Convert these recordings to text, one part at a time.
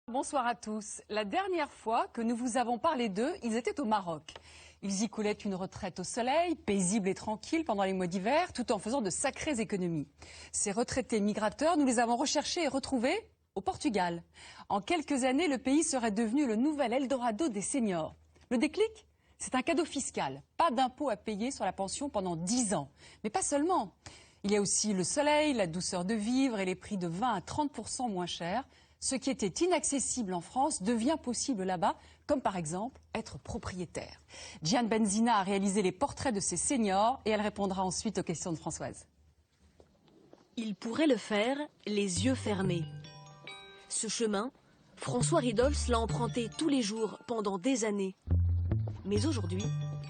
Bonsoir à tous. La dernière fois que nous vous avons parlé d'eux, ils étaient au Maroc. Ils y coulaient une retraite au soleil, paisible et tranquille pendant les mois d'hiver, tout en faisant de sacrées économies. Ces retraités migrateurs, nous les avons recherchés et retrouvés au Portugal. En quelques années, le pays serait devenu le nouvel Eldorado des seniors. Le déclic ? C'est un cadeau fiscal. Pas d'impôt à payer sur la pension pendant 10 ans. Mais pas seulement. Il y a aussi le soleil, la douceur de vivre et les prix de 20 à 30% moins chers. Ce qui était inaccessible en France devient possible là-bas, comme par exemple être propriétaire. Diane Benzina a réalisé les portraits de ces seniors et elle répondra ensuite aux questions de Françoise. Il pourrait le faire les yeux fermés. Ce chemin, François Ridolz l'a emprunté tous les jours pendant des années. Mais aujourd'hui,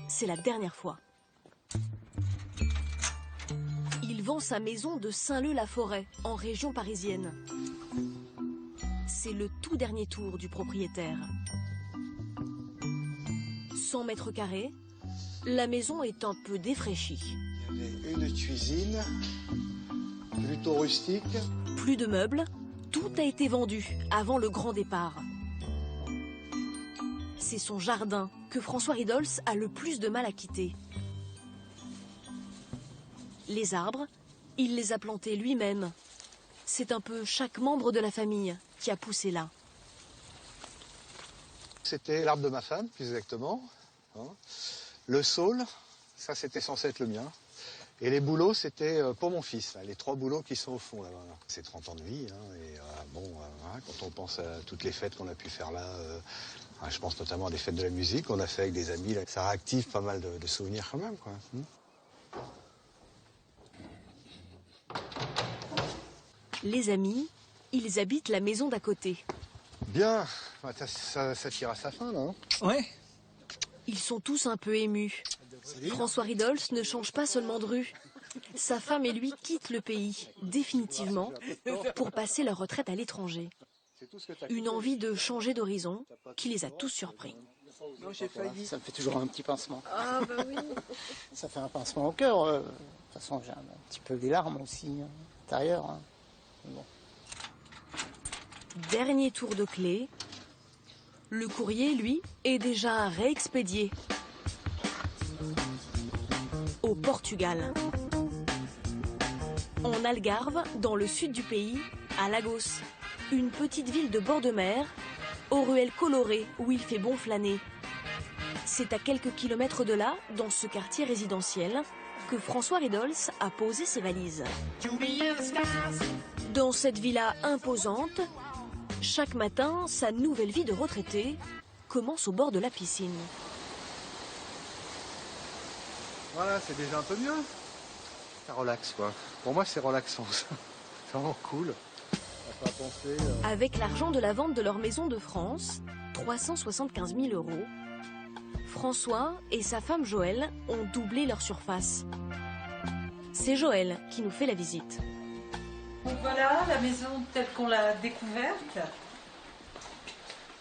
c'est la dernière fois. Il vend sa maison de Saint-Leu-la-Forêt, en région parisienne. C'est le tout dernier tour du propriétaire. 100 mètres carrés, la maison est un peu défraîchie. Il y avait une cuisine, plutôt rustique. Plus de meubles, tout a été vendu avant le grand départ. C'est son jardin que François Ridolz a le plus de mal à quitter. Les arbres, il les a plantés lui-même. C'est un peu chaque membre de la famille qui a poussé là. C'était l'arbre de ma femme, plus exactement. Le saule, ça c'était censé être le mien. Et les bouleaux, c'était pour mon fils, là, les 3 bouleaux qui sont au fond là-bas. C'est 30 ans de vie, quand on pense à toutes les fêtes qu'on a pu faire là, je pense notamment à des fêtes de la musique qu'on a fait avec des amis, là, ça réactive pas mal de souvenirs quand même, quoi. Les amis, ils habitent la maison d'à côté. Bien, ça tire à sa fin là. Ouais. Ils sont tous un peu émus. François Ridolz ne change pas seulement de rue. Sa femme et lui quittent le pays, définitivement, pour passer leur retraite à l'étranger. Une envie de changer d'horizon qui les a tous surpris. Non, j'ai failli. Ça me fait toujours un petit pincement. Ah bah oui. Ça fait un pincement au cœur. De toute façon, j'ai un petit peu des larmes aussi à l'intérieur. Bon. Dernier tour de clé. Le courrier, lui, est déjà réexpédié. Au Portugal. En Algarve, dans le sud du pays, à Lagos. Une petite ville de bord de mer, aux ruelles colorées où il fait bon flâner. C'est à quelques kilomètres de là, dans ce quartier résidentiel, que François Ridolz a posé ses valises. Dans cette villa imposante, chaque matin, sa nouvelle vie de retraité commence au bord de la piscine. Voilà, c'est déjà un peu mieux. Ça relaxe, quoi. Pour moi, c'est relaxant, ça. C'est vraiment cool. On va pas penser, Avec l'argent de la vente de leur maison de France, 375 000 €, François et sa femme Joëlle ont doublé leur surface. C'est Joëlle qui nous fait la visite. Donc voilà la maison telle qu'on l'a découverte.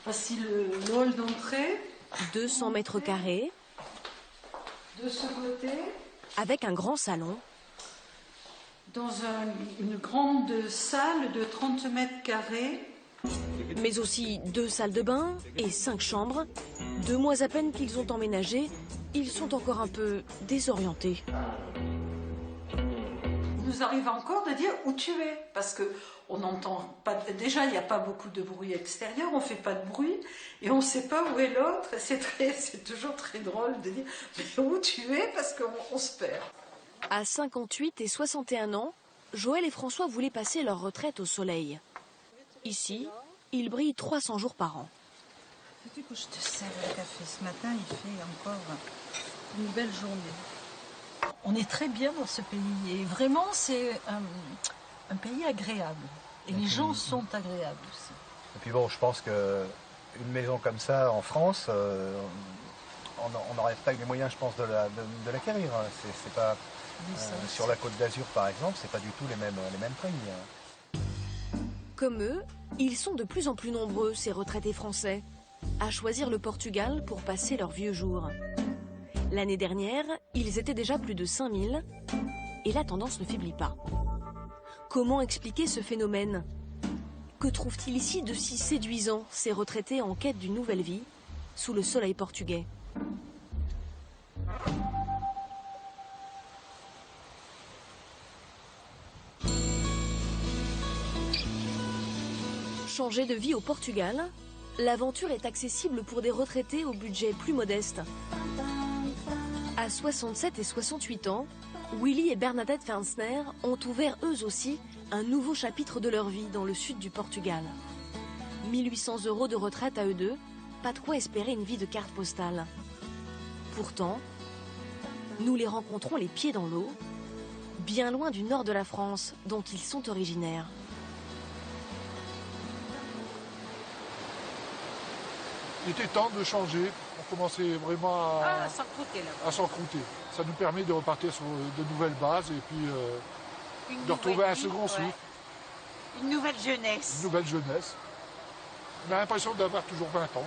Voici le hall d'entrée. 200 mètres carrés. De ce côté. Avec un grand salon. Dans une grande salle de 30 mètres carrés. Mais aussi 2 salles de bain et 5 chambres. 2 mois à peine qu'ils ont emménagé, ils sont encore un peu désorientés. Il nous arrive encore de dire où tu es, parce que on n'entend pas. Déjà, il n'y a pas beaucoup de bruit extérieur, on fait pas de bruit et on ne sait pas où est l'autre. C'est toujours très drôle de dire mais où tu es, parce qu'on se perd. À 58 et 61 ans, Joëlle et François voulaient passer leur retraite au soleil. Ici, ils brillent 300 jours par an. Du coup, je te sers le café. Ce matin, il fait encore une belle journée. On est très bien dans ce pays et vraiment, c'est un pays agréable. Et les gens sont agréables aussi. Et puis bon, je pense qu'une maison comme ça en France, on n'aurait pas eu les moyens, je pense, de l'acquérir. C'est pas sur la Côte d'Azur, par exemple, c'est pas du tout les mêmes prix. Comme eux, ils sont de plus en plus nombreux, ces retraités français, à choisir le Portugal pour passer leurs vieux jours. L'année dernière, ils étaient déjà plus de 5000 et la tendance ne faiblit pas. Comment expliquer ce phénomène? Que trouvent-ils ici de si séduisant, ces retraités en quête d'une nouvelle vie, sous le soleil portugais? Changer de vie au Portugal, l'aventure est accessible pour des retraités au budget plus modeste. À 67 et 68 ans, Willy et Bernadette Fensner ont ouvert eux aussi un nouveau chapitre de leur vie dans le sud du Portugal. 1800 € de retraite à eux deux, pas de quoi espérer une vie de carte postale. Pourtant, nous les rencontrons les pieds dans l'eau, bien loin du nord de la France dont ils sont originaires. Il était temps de changer. On commençait vraiment à s'encrouter. Ça nous permet de repartir sur de nouvelles bases et puis de retrouver un second souffle. Une nouvelle jeunesse. Une nouvelle jeunesse. On a l'impression d'avoir toujours 20 ans.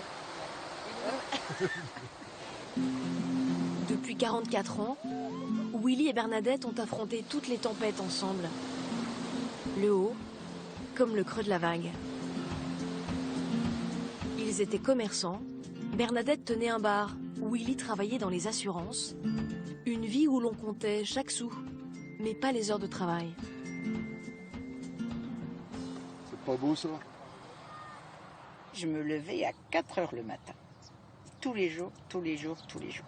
Depuis 44 ans, Willy et Bernadette ont affronté toutes les tempêtes ensemble. Le haut comme le creux de la vague. Ils étaient commerçants, Bernadette tenait un bar, Willy travaillait dans les assurances. Une vie où l'on comptait chaque sou, mais pas les heures de travail. C'est pas beau ça? Je me levais à 4 h le matin. Tous les jours, tous les jours, tous les jours.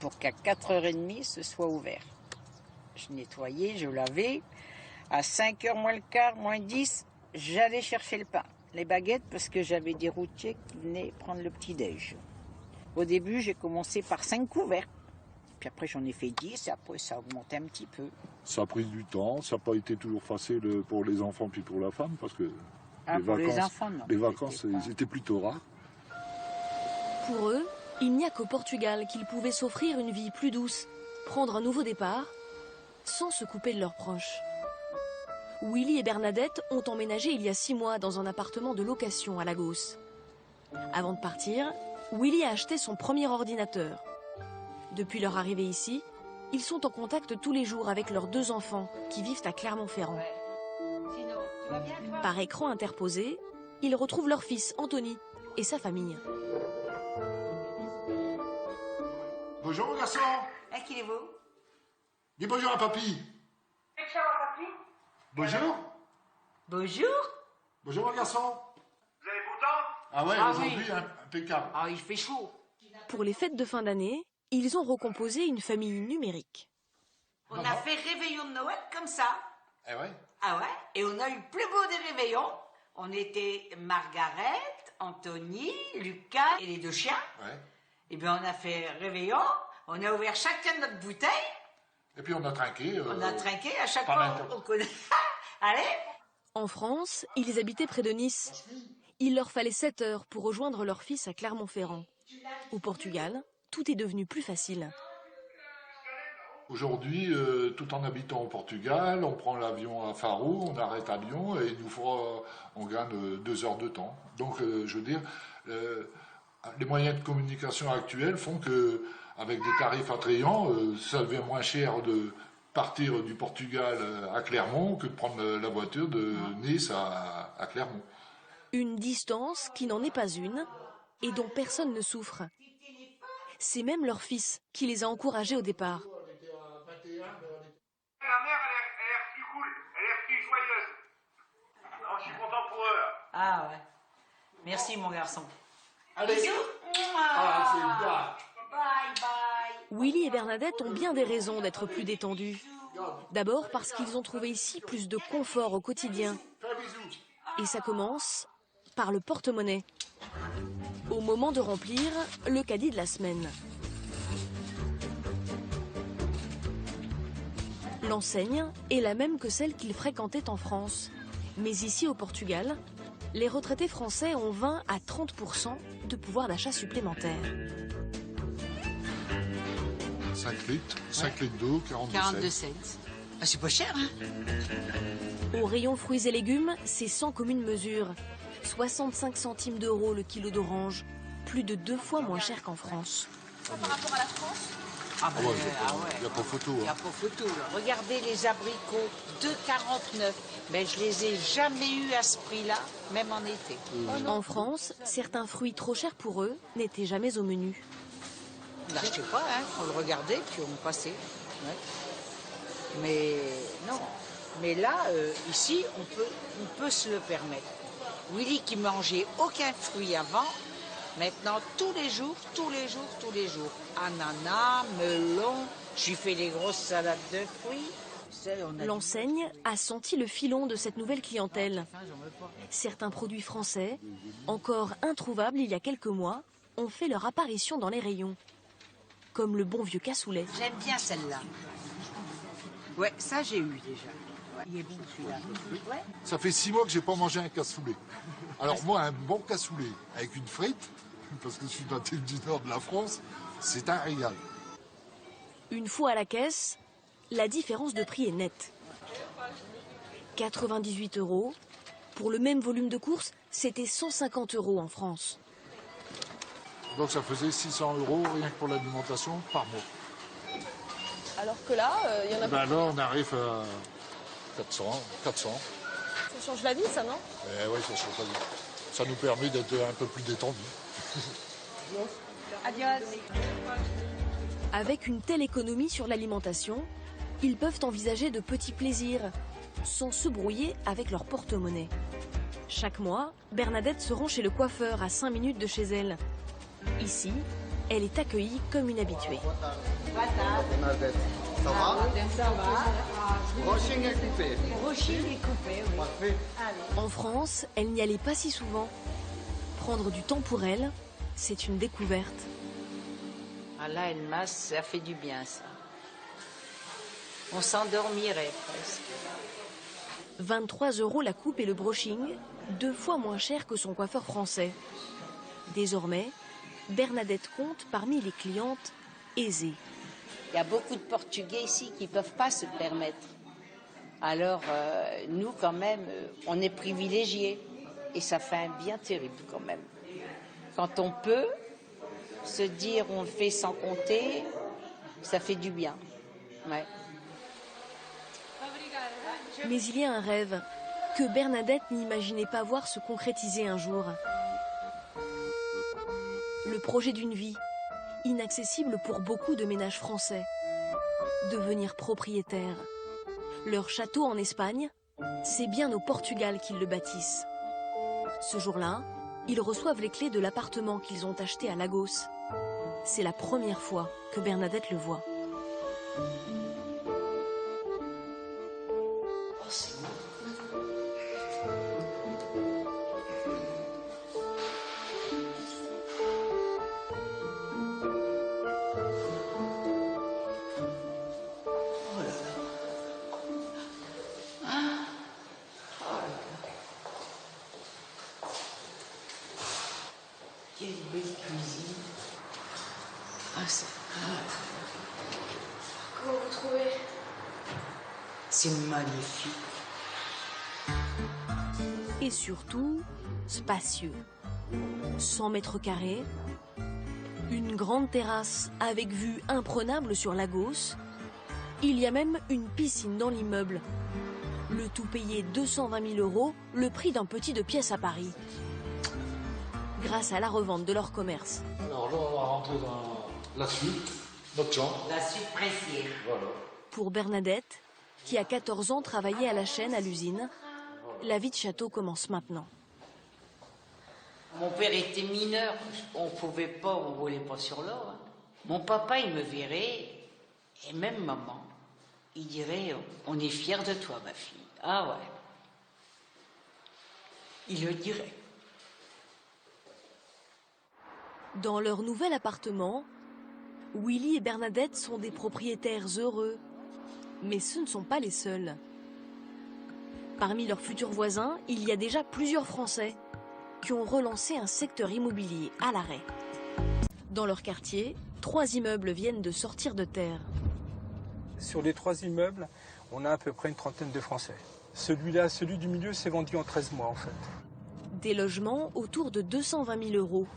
Pour qu'à 4 h 30, ce soit ouvert. Je nettoyais, je lavais. À 5 h moins le quart, moins 10, j'allais chercher le pain. Les baguettes parce que j'avais des routiers qui venaient prendre le petit-déj. Au début, j'ai commencé par 5 couverts. Puis après, j'en ai fait 10 et après, ça a augmenté un petit peu. Ça a pris du temps, ça n'a pas été toujours facile pour les enfants puis pour la femme parce que les vacances, ils étaient plutôt rares. Pour eux, il n'y a qu'au Portugal qu'ils pouvaient s'offrir une vie plus douce, prendre un nouveau départ, sans se couper de leurs proches. Willy et Bernadette ont emménagé il y a 6 mois dans un appartement de location à Lagos. Avant de partir, Willy a acheté son premier ordinateur. Depuis leur arrivée ici, ils sont en contact tous les jours avec leurs 2 enfants qui vivent à Clermont-Ferrand. Par écran interposé, ils retrouvent leur fils Anthony et sa famille. Bonjour mon garçon. Qui est vous? Dis bonjour à papy. Bonjour. Bonjour. Bonjour mon garçon. Vous avez beau temps? Ah ouais, aujourd'hui, oui. impeccable. Ah, il fait chaud. Pour les fêtes de fin d'année, ils ont recomposé une famille numérique. On a fait réveillon de Noël comme ça. Eh ouais. Ah ouais? Et on a eu le plus beau des réveillons. On était Margaret, Anthony, Lucas et les 2 chiens. Ouais. Et bien on a fait réveillon. On a ouvert chacun notre bouteille. Et puis on a trinqué. On a trinqué à chaque pas fois. mal. On connaît. Allez. En France, ils habitaient près de Nice. Il leur fallait 7 heures pour rejoindre leur fils à Clermont-Ferrand. Au Portugal, tout est devenu plus facile. Aujourd'hui, tout en habitant au Portugal, on prend l'avion à Faro, on arrête à Lyon et on gagne 2 heures de temps. Donc, je veux dire, les moyens de communication actuels font que, avec des tarifs attrayants, ça devient moins cher de partir du Portugal à Clermont que de prendre la voiture de Nice à Clermont. Une distance qui n'en est pas une et dont personne ne souffre. C'est même leur fils qui les a encouragés au départ. La mère, elle est plus cool, elle est plus joyeuse. Alors, je suis content pour eux. Ah ouais. Merci mon garçon. Allez. Bisous. Ah, c'est bien. Bye bye. Willy et Bernadette ont bien des raisons d'être plus détendus. D'abord parce qu'ils ont trouvé ici plus de confort au quotidien. Et ça commence par le porte-monnaie. Au moment de remplir le caddie de la semaine. L'enseigne est la même que celle qu'ils fréquentaient en France. Mais ici au Portugal, les retraités français ont 20 à 30% de pouvoir d'achat supplémentaire. 5 litres d'eau, 42 cents. Ah, c'est pas cher, hein? Au rayon fruits et légumes, c'est sans commune mesure. 65 centimes d'euros le kilo d'orange, plus de 2 fois moins cher qu'en France. Par rapport à la France, Ah ben, ouais, il n'y a pas photo. Il n'y a pas photo. Là. Regardez les abricots, 2,49. Mais je les ai jamais eus à ce prix-là, même en été. En France, certains fruits trop chers pour eux n'étaient jamais au menu. On n'achetait pas, hein. On le regardait, puis on passait. Ouais. Mais non. Mais là, ici, on peut se le permettre. Willy qui mangeait aucun fruit avant, maintenant tous les jours. Ananas, melon, je lui fais les grosses salades de fruits. L'enseigne a senti le filon de cette nouvelle clientèle. Certains produits français, encore introuvables il y a quelques mois, ont fait leur apparition dans les rayons. Comme le bon vieux cassoulet. J'aime bien celle-là. Ouais, ça j'ai eu déjà. Ouais, il est bon celui-là. Ouais. Ça fait 6 mois que j'ai pas mangé un cassoulet. Alors moi, un bon cassoulet avec une frite, parce que je suis natif du nord de la France, c'est un régal. Une fois à la caisse, la différence de prix est nette. 98 €. Pour le même volume de courses, c'était 150 € en France. Donc ça faisait 600 € rien que pour l'alimentation par mois. Alors que là, il y en a Ben là, on arrive à 400. Ça change la vie, ça, non? Oui, ça change pas. Ça nous permet d'être un peu plus détendus. Adios. Avec une telle économie sur l'alimentation, ils peuvent envisager de petits plaisirs, sans se brouiller avec leur porte-monnaie. Chaque mois, Bernadette se rend chez le coiffeur à 5 minutes de chez elle. Ici, elle est accueillie comme une habituée. Bernadette, ça va? Ça va. Brushing est coupé. Brushing est coupé, oui. Parfait. En France, elle n'y allait pas si souvent. Prendre du temps pour elle, c'est une découverte. Ah là, une masse, ça fait du bien, ça. On s'endormirait presque. 23 € la coupe et le brushing, 2 fois moins cher que son coiffeur français. Désormais, Bernadette compte parmi les clientes aisées. Il y a beaucoup de Portugais ici qui ne peuvent pas se le permettre. Alors, nous, quand même, on est privilégiés. Et ça fait un bien terrible, quand même. Quand on peut se dire on le fait sans compter, ça fait du bien. Ouais. Mais il y a un rêve que Bernadette n'imaginait pas voir se concrétiser un jour. Le projet d'une vie, inaccessible pour beaucoup de ménages français. Devenir propriétaire. Leur château en Espagne, c'est bien au Portugal qu'ils le bâtissent. Ce jour-là, ils reçoivent les clés de l'appartement qu'ils ont acheté à Lagos. C'est la première fois que Bernadette le voit. Il y a une belle cuisine. Ah, c'est... Comment vous trouvez? C'est magnifique. Et surtout, spacieux. 100 mètres carrés, une grande terrasse avec vue imprenable sur Lagos. Il y a même une piscine dans l'immeuble. Le tout payé 220 000 €, le prix d'un petit 2 pièces à Paris. Grâce à la revente de leur commerce. Alors là, on va rentrer dans la suite, notre chambre. La suite princière. Voilà. Pour Bernadette, qui a 14 ans travaillait à la chaîne à l'usine, la vie de château commence maintenant. Mon père était mineur, on pouvait pas, on roulait pas sur l'or. Hein. Mon papa, il me verrait, et même maman, il dirait, on est fiers de toi, ma fille. Ah ouais. Il le dirait. Dans leur nouvel appartement, Willy et Bernadette sont des propriétaires heureux. Mais ce ne sont pas les seuls. Parmi leurs futurs voisins, il y a déjà plusieurs Français qui ont relancé un secteur immobilier à l'arrêt. Dans leur quartier, 3 immeubles viennent de sortir de terre. Sur les 3 immeubles, on a à peu près une trentaine de Français. Celui-là, celui du milieu, s'est vendu en 13 mois en fait. Des logements autour de 220 000 €.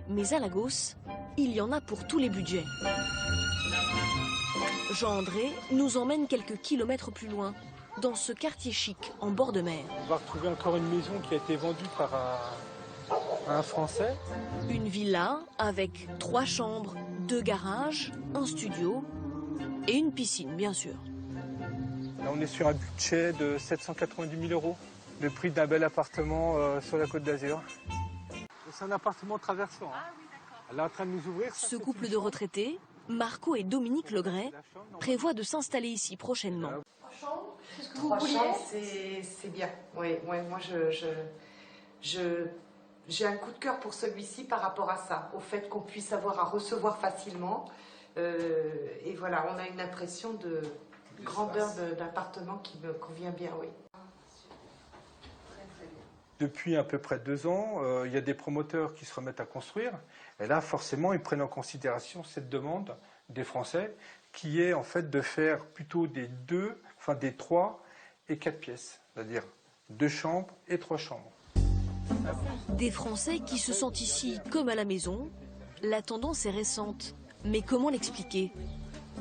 Mais à Lagos, il y en a pour tous les budgets. Jean-André nous emmène quelques kilomètres plus loin, dans ce quartier chic en bord de mer. On va retrouver encore une maison qui a été vendue par un Français. Une villa avec 3 chambres, 2 garages, un studio et une piscine, bien sûr. Là, on est sur un budget de 790 000 €, le prix d'un bel appartement sur la Côte d'Azur. C'est un appartement traversant. Hein. Elle est en train de nous ouvrir. Ce couple de retraités, Marco et Dominique Legret, prévoient de s'installer ici prochainement. Trois chambres, c'est bien. Oui, moi j'ai un coup de cœur pour celui-ci par rapport à ça, au fait qu'on puisse avoir à recevoir facilement. Et voilà, on a une impression de grandeur d'appartement qui me convient bien, oui. Depuis à peu près 2 ans, il y a des promoteurs qui se remettent à construire. Et là, forcément, ils prennent en considération cette demande des Français, qui est en fait de faire plutôt des 3 et 4 pièces, c'est-à-dire 2 chambres et 3 chambres. Des Français qui se sentent ici comme à la maison. La tendance est récente, mais comment l'expliquer?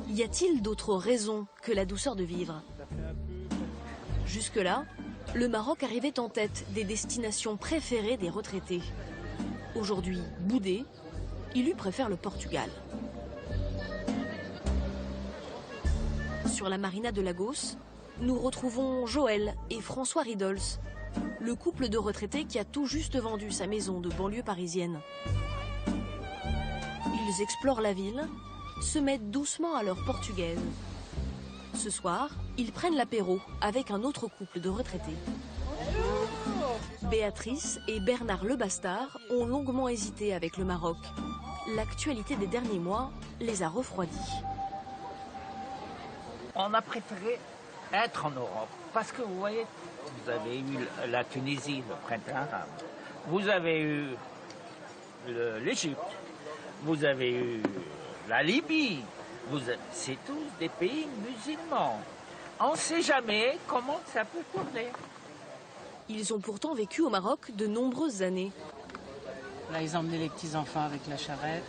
Y a-t-il d'autres raisons que la douceur de vivre? Jusque-là, le Maroc arrivait en tête des destinations préférées des retraités. Aujourd'hui boudé, il lui préfère le Portugal. Sur la marina de Lagos, nous retrouvons Joël et François Ridols, le couple de retraités qui a tout juste vendu sa maison de banlieue parisienne. Ils explorent la ville, se mettent doucement à leur portugaise. Ce soir, ils prennent l'apéro avec un autre couple de retraités. Béatrice et Bernard Lebastard ont longuement hésité avec le Maroc. L'actualité des derniers mois les a refroidis. On a préféré être en Europe parce que vous voyez, vous avez eu la Tunisie, le printemps arabe, vous avez eu l'Égypte, vous avez eu la Libye, c'est tous des pays musulmans. On ne sait jamais comment ça peut tourner. Ils ont pourtant vécu au Maroc de nombreuses années. Là, ils emmenaient les petits-enfants avec la charrette.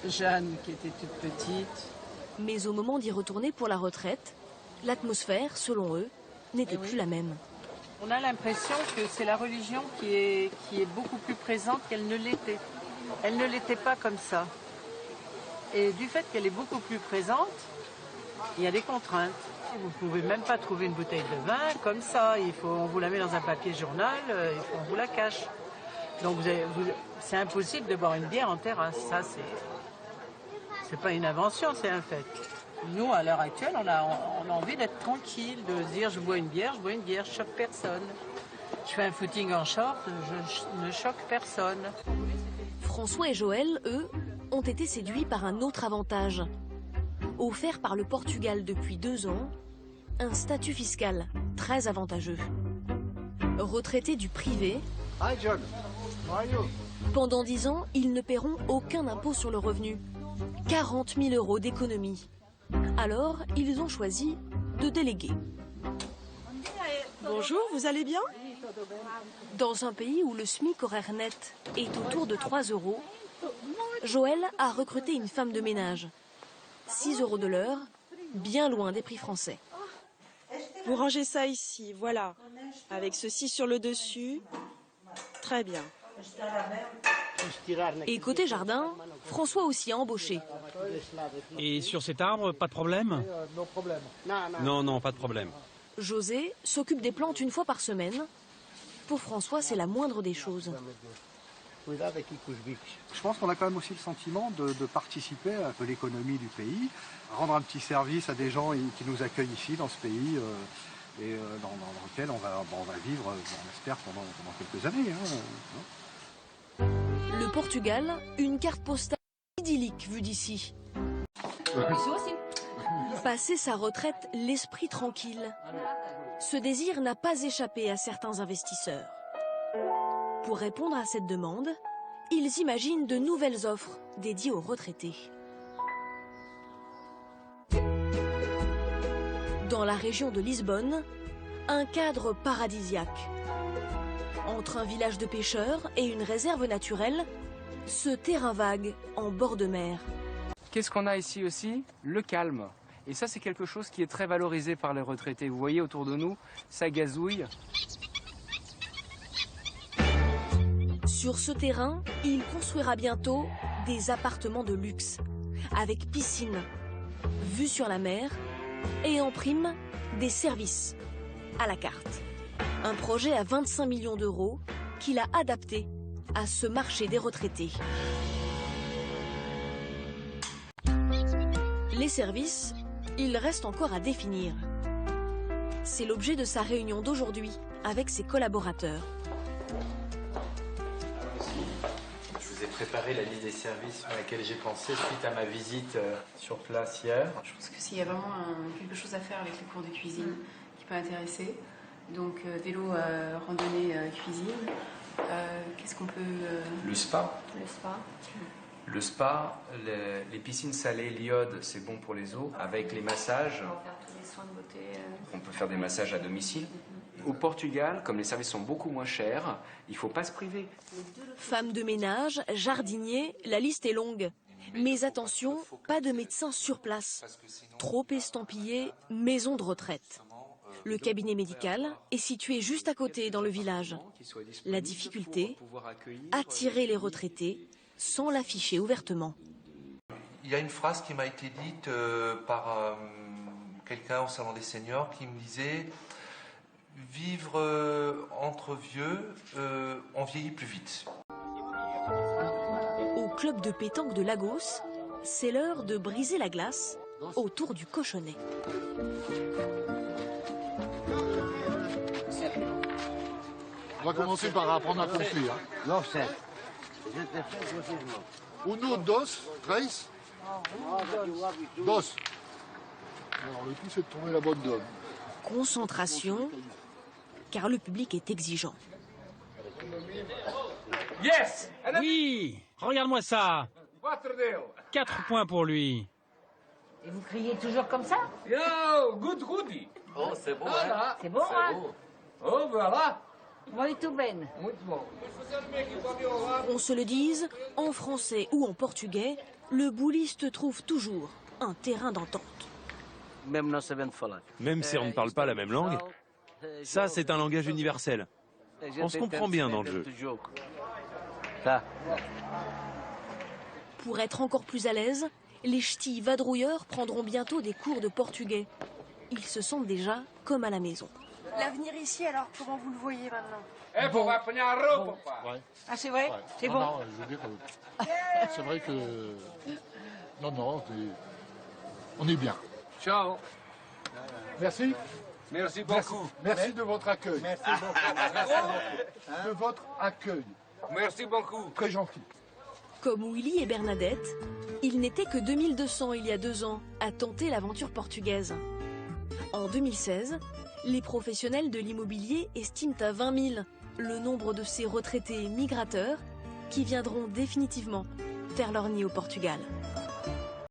Jeanne, qui était toute petite. Mais au moment d'y retourner pour la retraite, l'atmosphère, selon eux, n'était plus la même. On a l'impression que c'est la religion qui est beaucoup plus présente qu'elle ne l'était. Elle ne l'était pas comme ça. Et du fait qu'elle est beaucoup plus présente, il y a des contraintes. Vous ne pouvez même pas trouver une bouteille de vin comme ça. On vous la met dans un papier journal, on vous la cache. Donc c'est impossible de boire une bière en terrasse. Ça, c'est pas une invention, c'est un fait. Nous, à l'heure actuelle, on a envie d'être tranquille, de se dire je bois une bière, je choque personne. Je fais un footing en short, je ne choque personne. François et Joël, eux, ont été séduits par un autre avantage. Offert par le Portugal depuis 2 ans, un statut fiscal très avantageux. Retraités du privé, pendant 10 ans, ils ne paieront aucun impôt sur le revenu. 40 000 € d'économie. Alors, ils ont choisi de déléguer. Bonjour, vous allez bien? Dans un pays où le SMIC horaire net est autour de 3 €, Joël a recruté une femme de ménage. 6 € de l'heure, bien loin des prix français. Vous rangez ça ici, voilà. Avec ceci sur le dessus. Très bien. Et côté jardin, François aussi a embauché. Et sur cet arbre, pas de problème? Non, pas de problème. José s'occupe des plantes une fois par semaine. Pour François, c'est la moindre des choses. Je pense qu'on a quand même aussi le sentiment de participer à un peu l'économie du pays, rendre un petit service à des gens qui nous accueillent ici, dans ce pays, et dans lequel on va vivre, on espère, pendant quelques années. Le Portugal, une carte postale idyllique vue d'ici. Passer sa retraite l'esprit tranquille. Ce désir n'a pas échappé à certains investisseurs. Pour répondre à cette demande, ils imaginent de nouvelles offres dédiées aux retraités. Dans la région de Lisbonne, un cadre paradisiaque. Entre un village de pêcheurs et une réserve naturelle, Ce terrain vague en bord de mer. Qu'est-ce qu'on a ici aussi? Le calme. Et ça, c'est quelque chose qui est très valorisé par les retraités. Vous voyez autour de nous, ça gazouille. Sur ce terrain, il construira bientôt des appartements de luxe, avec piscine, vue sur la mer et en prime, des services à la carte. Un projet à 25 millions d'euros qu'il a adapté à ce marché des retraités. Les services, il reste encore à définir. C'est l'objet de sa réunion d'aujourd'hui avec ses collaborateurs. Je vous ai préparé la liste des services à laquelle j'ai pensé suite à ma visite sur place hier. Je pense que s'il y a vraiment quelque chose à faire avec les cours de cuisine qui peut intéresser, donc vélo, randonnée, cuisine, qu'est-ce qu'on peut... Le spa. Le spa. Le spa, les piscines salées, l'iode, c'est bon pour les os. Avec les massages, On va faire tous les soins de beauté. on peut faire des massages à domicile. Au Portugal, comme les services sont beaucoup moins chers, il ne faut pas se priver. Femmes de ménage, jardiniers, la liste est longue. Mais attention, pas de médecin sur place. Trop estampillé, maison de retraite. Le cabinet médical est situé juste à côté dans le village. La difficulté, attirer les retraités sans l'afficher ouvertement. Il y a une phrase qui m'a été dite par quelqu'un au salon des seniors qui me disait « Vivre entre vieux, on vieillit plus vite ». Au club de pétanque de Lagos, c'est l'heure de briser la glace autour du cochonnet. On va commencer par apprendre à construire. Non, c'est. Uno, dos, tres. Dos. Alors le tout c'est de trouver la bonne donne. Concentration, car le public est exigeant. Yes! Oui! Regarde-moi ça! 4 points pour lui. Et vous criez toujours comme ça? Yo, good Rudy. Oh, c'est beau, Voilà. C'est bon, hein? Oh, voilà. Muito bem. Muito bom. On se le dise, en français ou en portugais, le bouliste trouve toujours un terrain d'entente. Même si on ne parle pas la même langue, ça c'est un langage universel. On se comprend bien dans le jeu. Pour être encore plus à l'aise, les ch'tis vadrouilleurs prendront bientôt des cours de portugais. Ils se sentent déjà comme à la maison. L'avenir ici, alors comment vous le voyez maintenant? Eh, on va prendre un robe, papa. Ah, c'est vrai? Ouais. C'est Non, bon? non, je veux dire, c'est vrai que... Non, on est bien. Ciao. Merci. Merci beaucoup. Merci de votre accueil. Merci De votre accueil. Merci beaucoup. Très gentil. Comme Willy et Bernadette, ils n'étaient que 2200 il y a 2 ans à tenter l'aventure portugaise. En 2016, les professionnels de l'immobilier estiment à 20 000 le nombre de ces retraités migrateurs qui viendront définitivement faire leur nid au Portugal.